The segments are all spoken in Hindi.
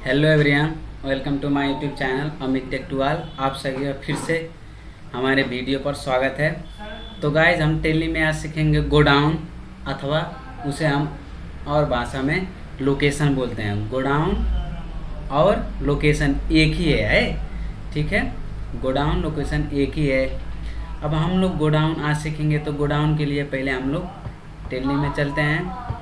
Hello everyone, welcome to my YouTube channel Amit tech टुआल। आप सभी का फिर से हमारे वीडियो पर स्वागत है। तो गाइज, हम टेली में आज सीखेंगे गोडाउन, अथवा उसे हम और भाषा में लोकेशन बोलते हैं। गोडाउन और लोकेशन एक ही है, ठीक है। गोडाउन लोकेशन एक ही है। अब हम लोग गोडाउन आज सीखेंगे, तो गोडाउन के लिए पहले हम लोग टेली में चलते हैं।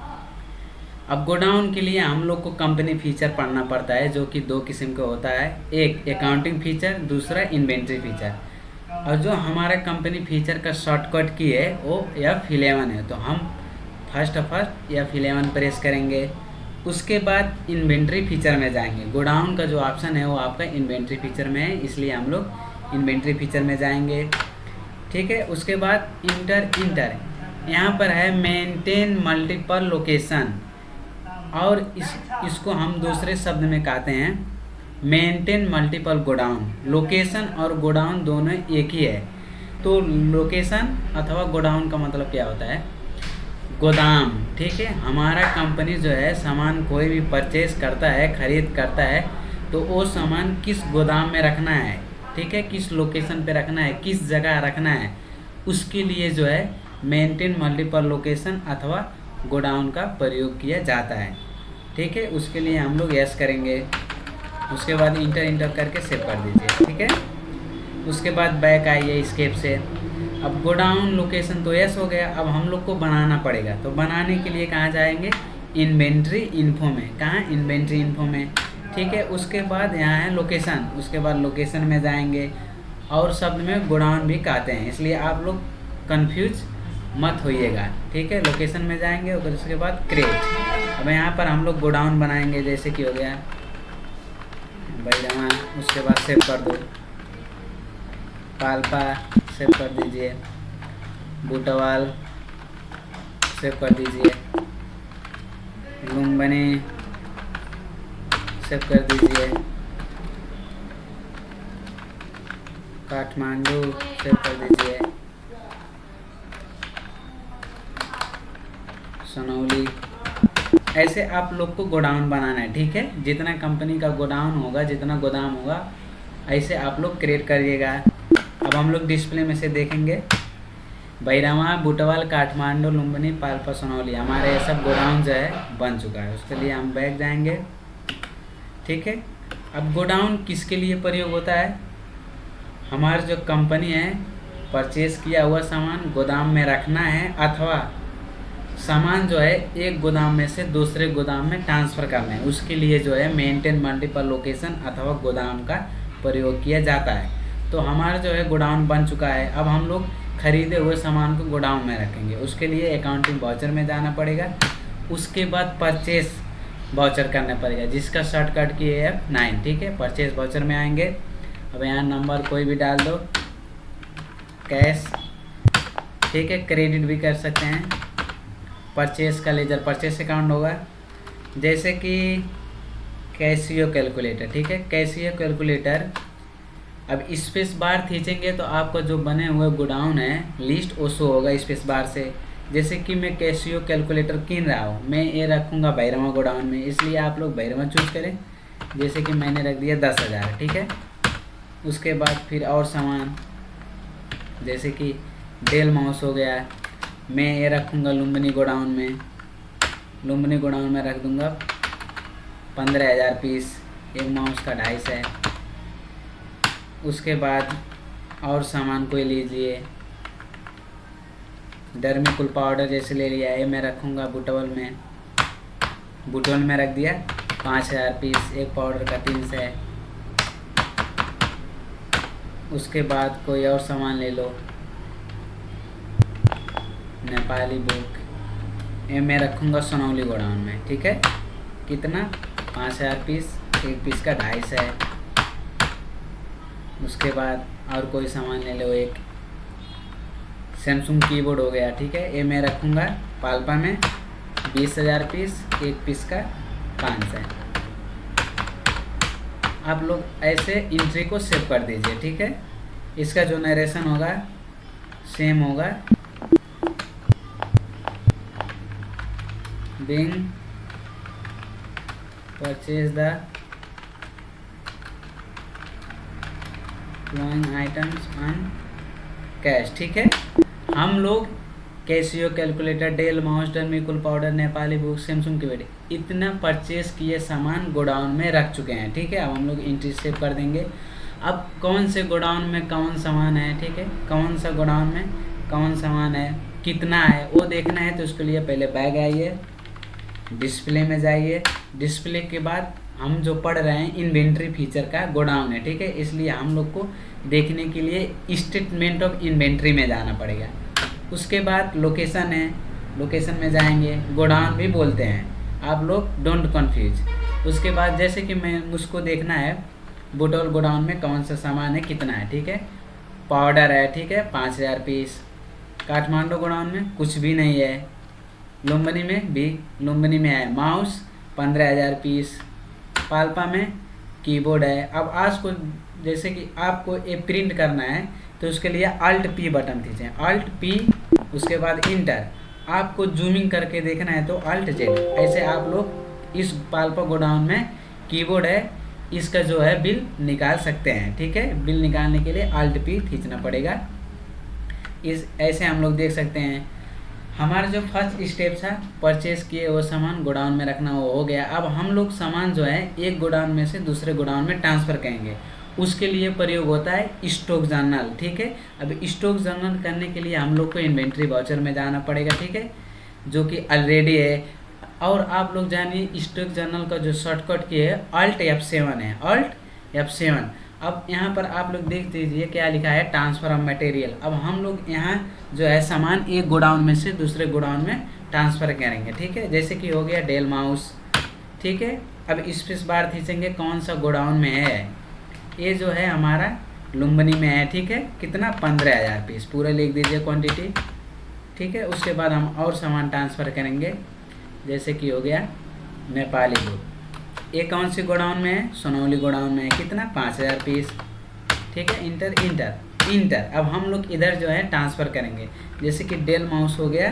अब गोडाउन के लिए हम लोग को कंपनी फीचर पढ़ना पड़ता है, जो कि दो किस्म का होता है। एक अकाउंटिंग फीचर, दूसरा इन्वेंट्री फीचर। और जो हमारा कंपनी फीचर का शॉर्टकट की है वो F11 है। तो हम फर्स्ट F11 प्रेस करेंगे। उसके बाद इन्वेंट्री फीचर में जाएंगे। गोडाउन का जो ऑप्शन है वो आपका इन्वेंट्री फीचर में है, इसलिए हम लोग इन्वेंट्री फीचर में जाएंगे, ठीक है। उसके बाद इंटर यहाँ पर है मेंटेन मल्टीपल लोकेशन, और इसको हम दूसरे शब्द में कहते हैं मेंटेन मल्टीपल गोडाउन। लोकेशन और गोडाउन दोनों एक ही है। तो लोकेशन अथवा गोडाउन का मतलब क्या होता है? गोदाम, ठीक है। हमारा कंपनी जो है सामान कोई भी परचेज करता है, खरीद करता है, तो वो सामान किस गोदाम में रखना है, ठीक है, किस लोकेशन पे रखना है, किस जगह रखना है, उसके लिए जो है मेंटेन मल्टीपल लोकेशन अथवा गोडाउन का प्रयोग किया जाता है, ठीक है। उसके लिए हम लोग यस करेंगे। उसके बाद इंटर करके सेव कर दीजिए, ठीक है। उसके बाद बैक आइए स्केप से। अब गोडाउन लोकेशन तो यस हो गया। अब हम लोग को बनाना पड़ेगा। तो बनाने के लिए कहाँ जाएंगे? इन्वेंट्री इन्फो में। कहाँ? इन्वेंट्री इन्फो में, ठीक है। उसके बाद यहाँ है लोकेशन। उसके बाद लोकेशन में जाएंगे, और शब्द में गोडाउन भी कहते हैं, इसलिए आप लोग कन्फ्यूज मत होइएगा, ठीक है। लोकेशन में जाएंगे और उसके बाद क्रिएट। अब यहाँ पर हम लोग गोडाउन बनाएंगे, जैसे कि हो गया बैलवा। उसके बाद सेव कर दो। पाल्पा सेव कर दीजिए। बूटावाल सेव कर दीजिए। लुम्बिनी सेव कर दीजिए। काठमांडू सेव कर दीजिए। सनौली। ऐसे आप लोग को गोडाउन बनाना है, ठीक है। जितना कंपनी का गोडाउन होगा, जितना गोदाम होगा, ऐसे आप लोग क्रिएट करिएगा। अब हम लोग डिस्प्ले में से देखेंगे भैरवा, बूटावाल, काठमांडू, लुम्बिनी, पाल्पा, सनौली, हमारे ये सब गोडाउन जो है बन चुका है। उसके लिए हम बैक जाएंगे, ठीक है। अब गोडाउन किसके लिए प्रयोग होता है? हमारी जो कंपनी है, परचेज किया हुआ सामान गोदाम में रखना है, अथवा सामान जो है एक गोदाम में से दूसरे गोदाम में ट्रांसफ़र करना है, उसके लिए जो है मेंटेन मल्टीपल लोकेशन अथवा गोदाम का प्रयोग किया जाता है। तो हमारा जो है गोडाउन बन चुका है। अब हम लोग खरीदे हुए सामान को गोडाउन में रखेंगे। उसके लिए अकाउंटिंग वाउचर में जाना पड़ेगा। उसके बाद परचेस वाउचर करना पड़ेगा, जिसका शॉर्टकट की है F9, ठीक है। परचेस वाउचर में आएंगे। अब यहाँ नंबर कोई भी डाल दो, कैश, ठीक है। क्रेडिट भी कर सकते हैं। परचेस का लेजर परचेस अकाउंट होगा, जैसे कि कैशियो कैलकुलेटर, ठीक है। Cashew calculator. अब स्पेस बार खींचेंगे तो आपका जो बने हुए गोडाउन है लिस्ट वो शो होगा स्पेस बार से। जैसे कि मैं कैशियो कैलकुलेटर कीन रहा हूँ, मैं ये रखूँगा भैरवा गोडाउन में, इसलिए आप लोग भैरवा चूज करें। जैसे कि मैंने रख दिया 10,000, ठीक है। उसके बाद फिर और सामान, जैसे कि डेल माउस हो गया, मैं ये रखूँगा लुम्बिनी गोडाउन में। लुम्बिनी गोडाउन में रख दूँगा 15,000 पीस। एक माउस का 250 है। उसके बाद और सामान कोई लीजिए, डर्मिकुल पाउडर जैसे ले लिया, ये मैं रखूँगा बूटावल में। बूटावल में रख दिया 5,000 पीस। एक पाउडर का 300 है। उसके बाद कोई और सामान ले लो, नेपाली बुक, ये मैं रखूँगा सनौली गोडाउन में, ठीक है। कितना? 5,000 पीस। एक पीस का 250 है। उसके बाद और कोई सामान ले लो, एक सैमसंग कीबोर्ड हो गया, ठीक है। ये मैं रखूँगा पाल्पा में 20,000 पीस। एक पीस का 500 है। आप लोग ऐसे एंट्री को सेव कर दीजिए, ठीक है। इसका जो नरेशन होगा सेम होगा। being purchase the following items on cash. ठीक है, हम लोग Casio calculator, Dell mouse, Dermicool powder, Nepali book, Samsung की बेटी इतना परचेज किए सामान गोडाउन में रख चुके हैं। ठीक है, अब हम लोग एंट्री सेव कर देंगे। अब कौन से गोडाउन में कौन सामान है, ठीक है, कौन सा गोडाउन में कौन सामान है, कितना है, वो देखना है। तो उसके लिए पहले बैग आइए, डिस्प्ले में जाइए। डिस्प्ले के बाद हम जो पढ़ रहे हैं इन्वेंट्री फीचर का गोडाउन है। ठीक है, इसलिए हम लोग को देखने के लिए स्टेटमेंट ऑफ इन्वेंट्री में जाना पड़ेगा। उसके बाद लोकेशन है, लोकेशन में जाएंगे, गोडाउन भी बोलते हैं, आप लोग डोंट कन्फ्यूज। उसके बाद जैसे कि मैं मुझको देखना है बुटोल गोडाउन में कौन सा सामान है, कितना है। ठीक है, पाउडर है, ठीक है, 5000 पीस। काठमांडू गोडाउन में कुछ भी नहीं है। लुम्बिनी में भी, लुम्बिनी में है माउस 15000 पीस। पाल्पा में कीबोर्ड है। अब आज को जैसे कि आपको ये प्रिंट करना है तो उसके लिए Alt P बटन खींचें, Alt P, उसके बाद इंटर। आपको जूमिंग करके देखना है तो Alt Z। ऐसे आप लोग इस पाल्पा गोडाउन में कीबोर्ड है, इसका जो है बिल निकाल सकते हैं। ठीक है, बिल निकालने के लिए Alt P खींचना पड़ेगा। इस ऐसे हम लोग देख सकते हैं। हमारा जो फर्स्ट स्टेप था परचेस किए वो सामान गोडाउन में रखना, वो हो गया। अब हम लोग सामान जो है एक गोडाउन में से दूसरे गोडाउन में ट्रांसफ़र करेंगे। उसके लिए प्रयोग होता है स्टॉक जर्नल। ठीक है, अब स्टॉक जर्नल करने के लिए हम लोग को इन्वेंट्री वाउचर में जाना पड़ेगा। ठीक है, जो कि ऑलरेडी है। और आप लोग जानिए स्टॉक जर्नल का जो शॉर्टकट की है Alt F7 है, Alt F7। अब यहाँ पर आप लोग देख दीजिए क्या लिखा है, ट्रांसफ़र ऑफ मटेरियल। अब हम लोग यहाँ जो है सामान एक गोडाउन में से दूसरे गोडाउन में ट्रांसफ़र करेंगे। ठीक है, जैसे कि हो गया डेल माउस। ठीक है, अब स्पेस बार खींचेंगे कौन सा गोडाउन में है। ये जो है हमारा लुम्बिनी में है। ठीक है, कितना 15000 पीस पूरा लिख दीजिए क्वांटिटी। ठीक है, उसके बाद हम और सामान ट्रांसफ़र करेंगे, जैसे कि हो गया नेपाली बुक। ये कौन सी गोडाउन में है, सोनौली गोडाउन में है, कितना 5000 पीस। ठीक है, इंटर इंटर इंटर। अब हम लोग इधर जो है ट्रांसफ़र करेंगे, जैसे कि डेल माउस हो गया।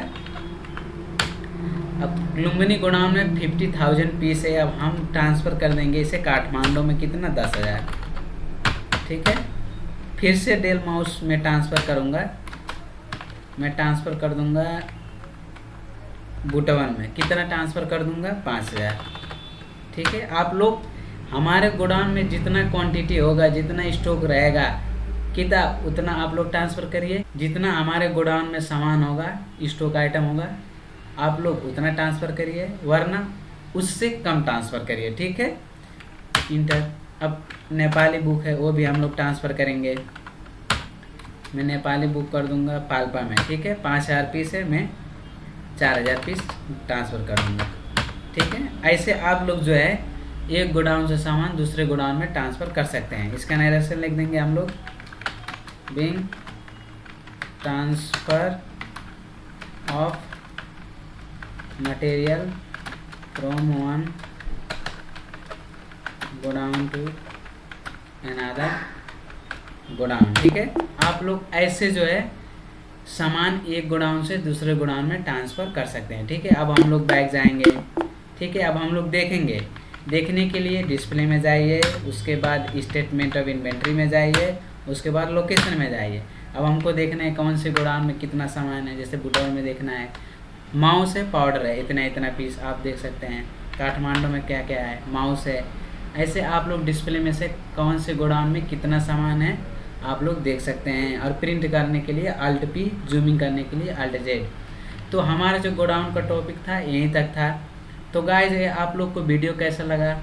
अब लुम्बिनी गोडाउन में 50000 पीस है। अब हम ट्रांसफ़र कर देंगे इसे काठमांडू में, कितना 10000। ठीक है, फिर से डेल माउस में ट्रांसफ़र करूँगा, मैं ट्रांसफ़र कर दूँगा बुटवन में, कितना ट्रांसफ़र कर दूँगा 5000। ठीक है, आप लोग हमारे गोडाउन में जितना क्वांटिटी होगा, जितना स्टॉक रहेगा, कितना उतना आप लोग ट्रांसफ़र करिए। जितना हमारे गोडाउन में सामान होगा, स्टॉक आइटम होगा, आप लोग उतना ट्रांसफ़र करिए, वरना उससे कम ट्रांसफ़र करिए। ठीक है, इंटर। अब नेपाली बुक है वो भी हम लोग ट्रांसफ़र करेंगे। मैं नेपाली बुक कर दूंगा पाल्पा में। ठीक है, 5000 पीस है, मैं 4000 पीस ट्रांसफ़र कर दूंगा। ठीक है, ऐसे आप लोग जो है एक गोडाउन से सामान दूसरे गोडाउन में ट्रांसफ़र कर सकते हैं। इसका डायरेक्शन लिख देंगे हम लोग, being transfer of material from one godown to another godown. ठीक है, आप लोग ऐसे जो है सामान एक गोडाउन से दूसरे गोडाउन में ट्रांसफ़र कर सकते हैं। ठीक है, अब हम लोग बैग जाएंगे। ठीक है, अब हम लोग देखेंगे, देखने के लिए डिस्प्ले में जाइए, उसके बाद स्टेटमेंट ऑफ इन्वेंट्री में जाइए, उसके बाद लोकेशन में जाइए। अब हमको देखना है कौन से गोडाउन में कितना सामान है, जैसे बुटौल में देखना है, माउस है, पाउडर है, इतना इतना पीस आप देख सकते हैं। काठमांडू में क्या क्या है, माउस है। ऐसे आप लोग डिस्प्ले में से कौन से गोडाउन में कितना सामान है आप लोग देख सकते हैं। और प्रिंट करने के लिए Alt P, जूमिंग करने के लिए Alt Z। तो हमारा जो गोडाउन का टॉपिक था यहीं तक था। तो गाइज आप लोग को वीडियो कैसा लगा,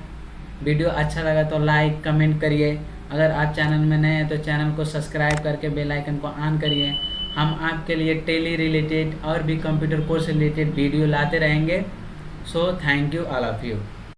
वीडियो अच्छा लगा तो लाइक कमेंट करिए। अगर आप चैनल में नए हैं तो चैनल को सब्सक्राइब करके बेल आइकन को ऑन करिए। हम आपके लिए टेली रिलेटेड और भी कंप्यूटर कोर्स रिलेटेड वीडियो लाते रहेंगे। So thank you all of you.